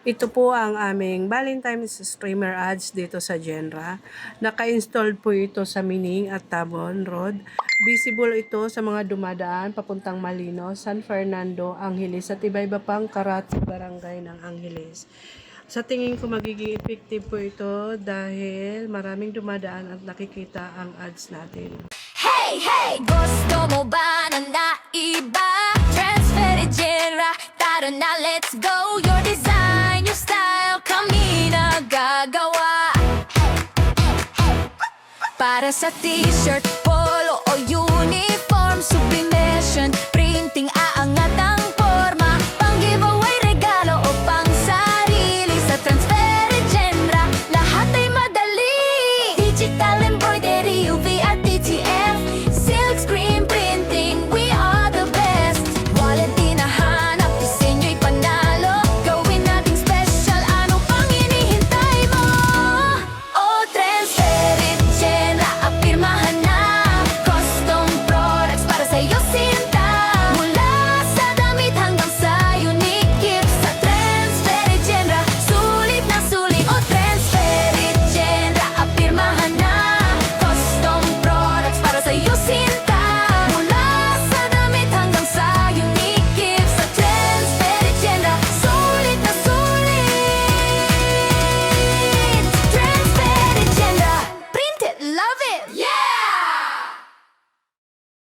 Ito po ang aming Valentine's streamer ads dito sa Genra. Naka-installed po ito sa Mining at Tabon Road. Visible ito sa mga dumadaan papuntang Malino, San Fernando, Angeles at iba-iba pang Karati barangay ng Angeles. Sa tingin ko magiging effective po ito dahil maraming dumadaan at nakikita ang ads natin. Hey, hey! Gusto mo ba na naiba? Transfer Genra, tara na, let's go! Your design, your style, kami nagagawa. Para sa t-shirt, polo o uniform, sublimation,